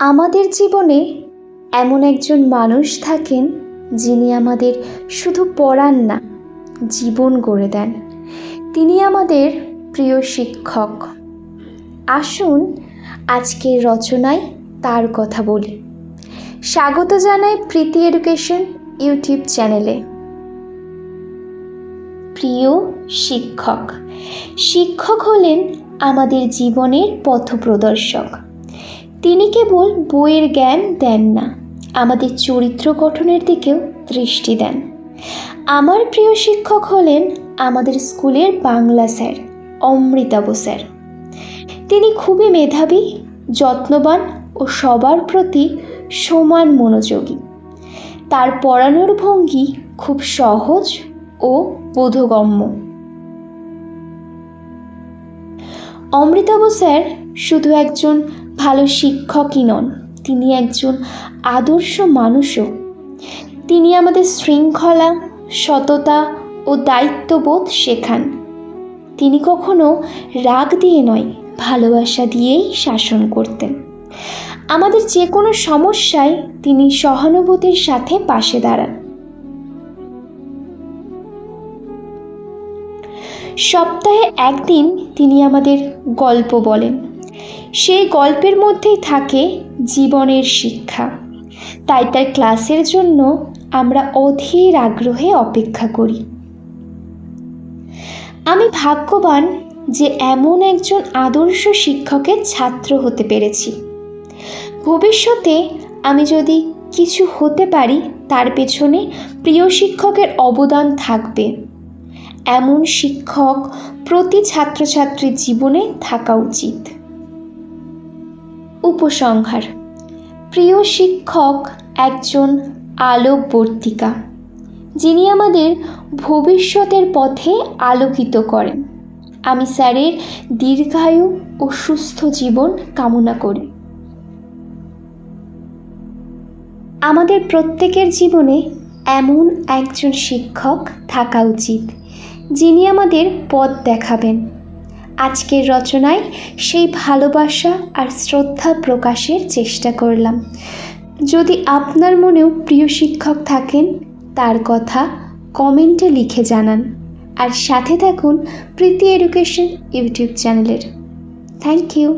আমাদের জীবনে এমন একজন মানুষ থাকেন যিনি আমাদের শুধু পড়ান না, জীবন গড়ে দেন। তিনি আমাদের প্রিয় শিক্ষক। আসুন আজকের রচনায় তার কথা বলি। স্বাগত জানাই প্রীতি এডুকেশন ইউটিউব চ্যানেলে। প্রিয় শিক্ষক। শিক্ষক হলেন আমাদের জীবনের পথপ্রদর্শক। তিনি কেবল বইয়ের জ্ঞান দেন না, আমাদের চরিত্র গঠনের দিকেও দৃষ্টি দেন। আমার প্রিয় শিক্ষক হলেন আমাদের স্কুলের বাংলা স্যার অমৃতাভ স্যার। তিনি খুবই মেধাবী, যত্নবান ও সবার প্রতি সমান মনোযোগী। তার পড়ানোর ভঙ্গি খুব সহজ ও বোধগম্য। অমৃতাভ স্যার শুধু একজন ভালো শিক্ষকই নন, তিনি একজন আদর্শ মানুষও। তিনি আমাদের শৃঙ্খলা, সততা ও দায়িত্ববোধ শেখান। তিনি কখনো রাগ দিয়ে নয়, ভালোবাসা দিয়েই শাসন করতেন। আমাদের যে কোনো সমস্যায় তিনি সহানুভূতির সাথে পাশে দাঁড়ান। সপ্তাহে একদিন তিনি আমাদের গল্প বলেন। সেই গল্পের মধ্যেই থাকে জীবনের শিক্ষা। তাই তার ক্লাসের জন্য আমরা অধীর আগ্রহে অপেক্ষা করি। আমি ভাগ্যবান যে এমন একজন আদর্শ শিক্ষকের ছাত্র হতে পেরেছি। ভবিষ্যতে আমি যদি কিছু হতে পারি, তার পেছনে প্রিয় শিক্ষকের অবদান থাকবে। এমন শিক্ষক প্রতি ছাত্রছাত্রীর জীবনে থাকা উচিত। উপসংহার। প্রিয় শিক্ষক একজন আলোকবর্তিকা, যিনি আমাদের ভবিষ্যতের পথে আলোকিত করেন। আমি স্যারের দীর্ঘায়ু ও সুস্থ জীবন কামনা করি। আমাদের প্রত্যেকের জীবনে এমন একজন শিক্ষক থাকা উচিত, যিনি আমাদের পথ দেখাবেন। আজকের রচনায় সেই ভালোবাসা আর শ্রদ্ধা প্রকাশের চেষ্টা করলাম। যদি আপনার মনেও প্রিয় শিক্ষক থাকেন, তার কথা কমেন্টে লিখে জানান। আর সাথে থাকুন প্রীতি এডুকেশন ইউটিউব চ্যানেলের। Thank you.